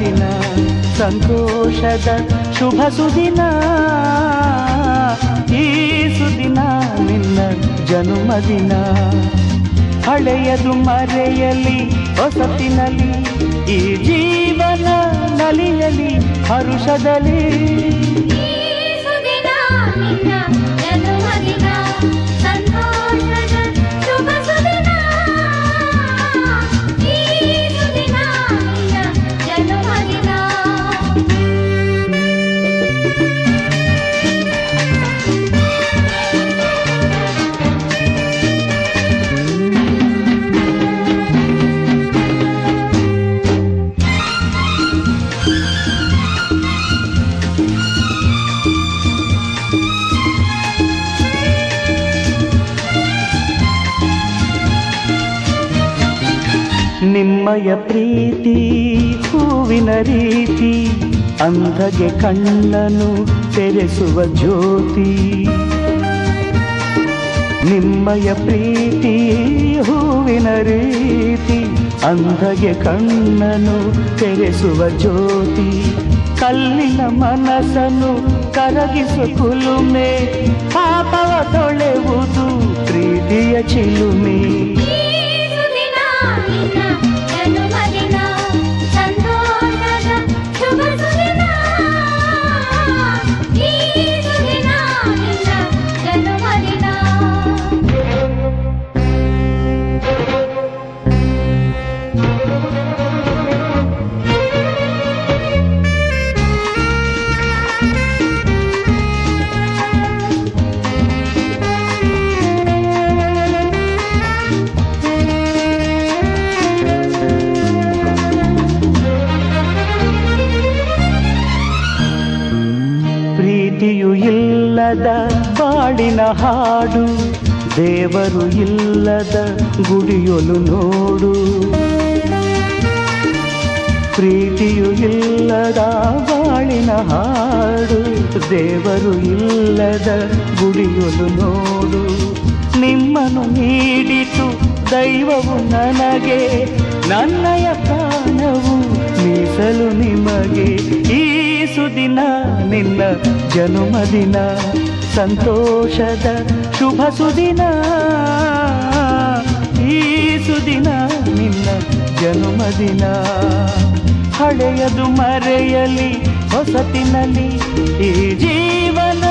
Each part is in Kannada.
ಜನುಮದಿನ ಸಂತೋಷದ ಶುಭ ಸುದಿನ ಈ ಸುದಿನ ನಿನ್ನ ಜನುಮದಿನ ಹಳೆಯದು ಮರೆಯಲಿ ಹೊಸತಿನಲ್ಲಿ ಈ ಜೀವನ ನಲಿಯಲಿ ಹರುಷದಲ್ಲಿ ನಿಮ್ಮಯ ಪ್ರೀತಿ ಹೂವಿನ ರೀತಿ ಅಂಧಗೆ ಕಣ್ಣನು ತೆರೆಸುವ ಜ್ಯೋತಿ ನಿಮ್ಮಯ ಪ್ರೀತಿ ಹೂವಿನ ರೀತಿ ಅಂಧಗೆ ಕಣ್ಣನು ತೆರೆಸುವ ಜ್ಯೋತಿ ಕಲ್ಲಿನ ಮನಸ್ಸನ್ನು ಕರಗಿಸುವ ಕುಲುಮೆ ಪಾಪವ ತೊಳೆವುದು ಪ್ರೀತಿಯ ಚಿಲುಮೆ ಪ್ರೀತಿಯು ಇಲ್ಲದ ಬಾಳಿನ ಹಾಡು ದೇವರು ಇಲ್ಲದ ಗುಡಿಯೊಲು ನೋಡು ಪ್ರೀತಿಯು ಇಲ್ಲದ ಬಾಳಿನ ಹಾಡು ದೇವರು ಇಲ್ಲದ ಗುಡಿಯೊಲು ನೋಡು ನಿಮ್ಮನ್ನು ನೀಡಿತು ದೈವವು ನನಗೆ ನನ್ನಯ ಪ್ರಾಣವು ಮೀಸಲು ನಿಮಗೆ ಈ ಸುದಿನ ನಿನ್ನ ಜನುಮದಿನ ಸಂತೋಷದ ಶುಭ ಸುದಿನ ಈ ಸುದಿನ ನಿನ್ನ ಜನುಮದಿನ ಹಳೆಯದು ಮರೆಯಲಿ ಹೊಸತಿನಲ್ಲಿ ಈ ಜೀವನ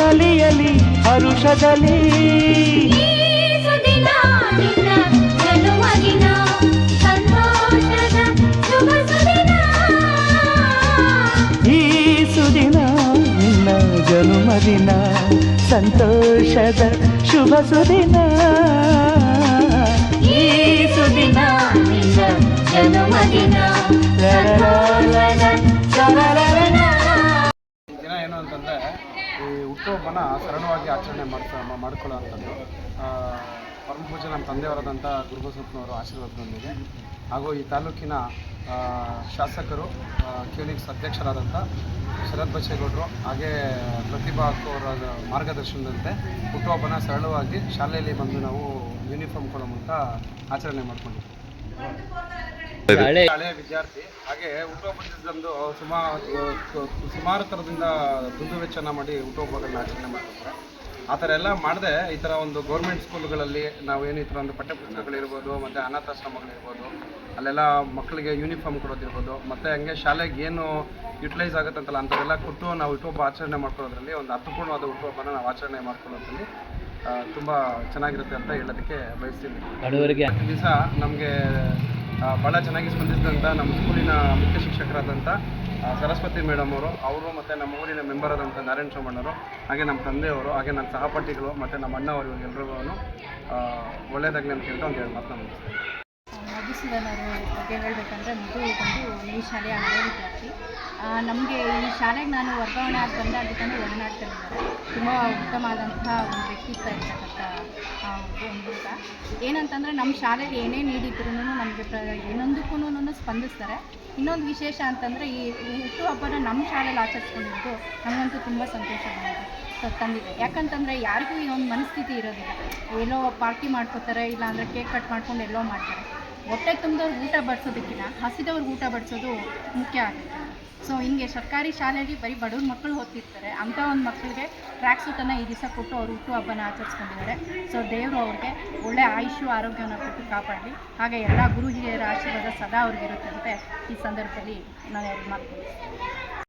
ನಲಿಯಲಿ ಹರುಷದಲ್ಲಿ ಜನುಮದಿನ ಸಂತೋಷದ ಶುಭ ಸುದಿನ ಈ ಸುದಿನ ನಿನ್ನ ಜನುಮದಿನ ದಿನ ಏನು ಅಂತಂದರೆ ಈ ಹುಟ್ಟುಹಬ್ಬನ ಸರಳವಾಗಿ ಆಚರಣೆ ಮಾಡ್ಕೊಳ್ಳೋ ಅಂಥದ್ದು ಪರಮ ಪೂಜೆ ನಮ್ಮ ತಂದೆಯವರಾದಂಥ ಗುರುಬಸಪ್ಪನವರು ಆಶೀರ್ವಾದದೊಂದಿಗೆ ಹಾಗೂ ಈ ತಾಲೂಕಿನ ಶಾಸಕರು ಕ್ಯೂನಿಕ್ಸ್ ಅಧ್ಯಕ್ಷರಾದಂಥ ಶರತ್ ಬಚ್ಚೇಗೌಡರು ಹಾಗೇ ಪ್ರತಿಭಾ ಅವರ ಮಾರ್ಗದರ್ಶನದಂತೆ ಹುಟ್ಟುಹಬ್ಬನ ಸರಳವಾಗಿ ಶಾಲೆಯಲ್ಲಿ ಬಂದು ನಾವು ಯೂನಿಫಾರ್ಮ್ ಕೊಡೋ ಮೂಲಕ ಆಚರಣೆ ಮಾಡ್ಕೊಂಡಿದ್ವಿ. ಹಳೆಯ ವಿದ್ಯಾರ್ಥಿ ಹಾಗೆ ಹುಟ್ಟುಹಬ್ಬದಂದು ಸುಮಾರು ಥರದಿಂದ ದುಂದು ವೆಚ್ಚನ ಮಾಡಿ ಹುಟ್ಟುಹಬ್ಬಗಳನ್ನ ಆಚರಣೆ ಮಾಡ್ತಾರೆ. ಆ ಥರ ಎಲ್ಲ ಮಾಡದೆ ಈ ಥರ ಒಂದು ಗೌರ್ಮೆಂಟ್ ಸ್ಕೂಲ್ಗಳಲ್ಲಿ ನಾವು ಏನು ಈ ಥರ ಒಂದು ಪಠ್ಯಪುಸ್ತಕಗಳಿರ್ಬೋದು ಮತ್ತು ಅನಾಥಾಶ್ರಮಗಳಿರ್ಬೋದು ಅಲ್ಲೆಲ್ಲ ಮಕ್ಕಳಿಗೆ ಯೂನಿಫಾರ್ಮ್ ಕೊಡೋದಿರ್ಬೋದು ಮತ್ತು ಹಂಗೆ ಶಾಲೆಗೆ ಏನು ಯುಟಿಲೈಸ್ ಆಗುತ್ತಂತಲ್ಲ ಅಂಥದ್ದೆಲ್ಲ ಕೊಟ್ಟು ನಾವು ಹುಟ್ಟುಹಬ್ಬ ಆಚರಣೆ ಮಾಡ್ಕೊಳ್ಳೋದ್ರಲ್ಲಿ ಒಂದು ಅರ್ಥಪೂರ್ಣವಾದ ಹುಟ್ಟುಹಬ್ಬನ ನಾವು ಆಚರಣೆ ಮಾಡ್ಕೊಳ್ಳೋದ್ರಲ್ಲಿ ತುಂಬ ಚೆನ್ನಾಗಿರುತ್ತೆ ಅಂತ ಹೇಳೋದಕ್ಕೆ ಬಯಸ್ತೀನಿ. ದಿವಸ ನಮಗೆ ಭಾಳ ಚೆನ್ನಾಗಿ ಸ್ಪಂದಿಸಿದಂಥ ನಮ್ಮ ಸ್ಕೂಲಿನ ಮುಖ್ಯ ಶಿಕ್ಷಕರಾದಂಥ ಸರಸ್ವತಿ ಮೇಡಮ್ ಅವರು ಮತ್ತು ನಮ್ಮ ಊರಿನ ಮೆಂಬರ್ ಆದಂಥ ನಾರಾಯಣ ಸೋಮಣ್ಣವರು ಹಾಗೆ ನಮ್ಮ ತಂದೆಯವರು ಹಾಗೆ ನನ್ನ ಸಹಪಾಠಿಗಳು ಮತ್ತು ನಮ್ಮ ಅಣ್ಣವರು ಎಲ್ಲರಿಗೂ ಒಳ್ಳೆಯದಾಗಲಿ ಅಂತ ಹೇಳ್ತಾ ಒಂದು ಎರಡು ಮಾತನ್ನ ಮುಗಿಸ್ತೀನಿ. ಮಧುಸೂದನರ ಬಗ್ಗೆ ಹೇಳಬೇಕಂದ್ರೆ ಬಂದು ಈ ಶಾಲೆಯ ಹಳೆ ವಿದ್ಯಾರ್ಥಿ. ನಮಗೆ ಈ ಶಾಲೆಗೆ ನಾನು ವರ್ಗಾವಣೆ ಆಗಿ ಬಂದಾಗಿದ್ದಂದರೆ ಒಡನಾಡ್ತಿದ್ದಾರೆ. ತುಂಬ ಉತ್ತಮವಾದಂತಹ ಒಂದು ವ್ಯಕ್ತಿತ್ವ ಇರ್ತಕ್ಕಂಥ ಒಂದು ಹುಡುಗ. ಏನಂತಂದರೆ ನಮ್ಮ ಶಾಲೆಗೆ ಏನೇ ನೀಡಿದ್ರೂ ನಮಗೆ ಏನೊಂದಕ್ಕೂ ಸ್ಪಂದಿಸ್ತಾರೆ. ಇನ್ನೊಂದು ವಿಶೇಷ ಅಂತಂದರೆ ಈ ಹುಟ್ಟುಹಬ್ಬನ ನಮ್ಮ ಶಾಲೆಯಲ್ಲಿ ಆಚರಿಸ್ಕೊಂಡಿದ್ದು ನನಗಂತೂ ತುಂಬ ಸಂತೋಷ ತಂದಿದೆ. ಯಾಕಂತಂದರೆ ಯಾರಿಗೂ ಈ ಒಂದು ಮನಸ್ಥಿತಿ ಇರೋದಿಲ್ಲ. ಎಲ್ಲೋ ಪಾರ್ಟಿ ಮಾಡ್ಕೋತಾರೆ, ಇಲ್ಲಾಂದರೆ ಕೇಕ್ ಕಟ್ ಮಾಡ್ಕೊಂಡು ಎಲ್ಲೋ ಮಾಡ್ತಾರೆ. ಹೊಟ್ಟೆ ತುಂಬಿದವ್ರಿಗೆ ಊಟ ಬಡಿಸೋದಕ್ಕಿಂತ ಹಸಿದವ್ರಿಗೆ ಊಟ ಬಡಿಸೋದು ಮುಖ್ಯ ಆಗುತ್ತೆ. ಸೊ ಹಿಂಗೆ ಸರ್ಕಾರಿ ಶಾಲೆಯಲ್ಲಿ ಬರೀ ಬಡವ್ರ ಮಕ್ಕಳು ಓದ್ತಿರ್ತಾರೆ, ಅಂಥ ಒಂದು ಮಕ್ಕಳಿಗೆ ಟ್ರ್ಯಾಕ್ ಸೂಟನ್ನು ಈ ದಿವಸ ಕೊಟ್ಟು ಅವ್ರ ಹುಟ್ಟುಹಬ್ಬನ ಆಚರಿಸ್ಕೊಂಡಿದ್ದಾರೆ. ಸೊ ದೇವರು ಅವ್ರಿಗೆ ಒಳ್ಳೆ ಆಯುಷು ಆರೋಗ್ಯವನ್ನು ಕೊಟ್ಟು ಕಾಪಾಡಲಿ. ಹಾಗೆ ಎಲ್ಲ ಗುರು ಹಿರಿಯರ ಆಶೀರ್ವಾದ ಸದಾ ಅವ್ರಿಗಿರುತ್ತೆ ಅಂತ ಈ ಸಂದರ್ಭದಲ್ಲಿ ನಾನು ಅವ್ರಿಗೆ ಮಾತು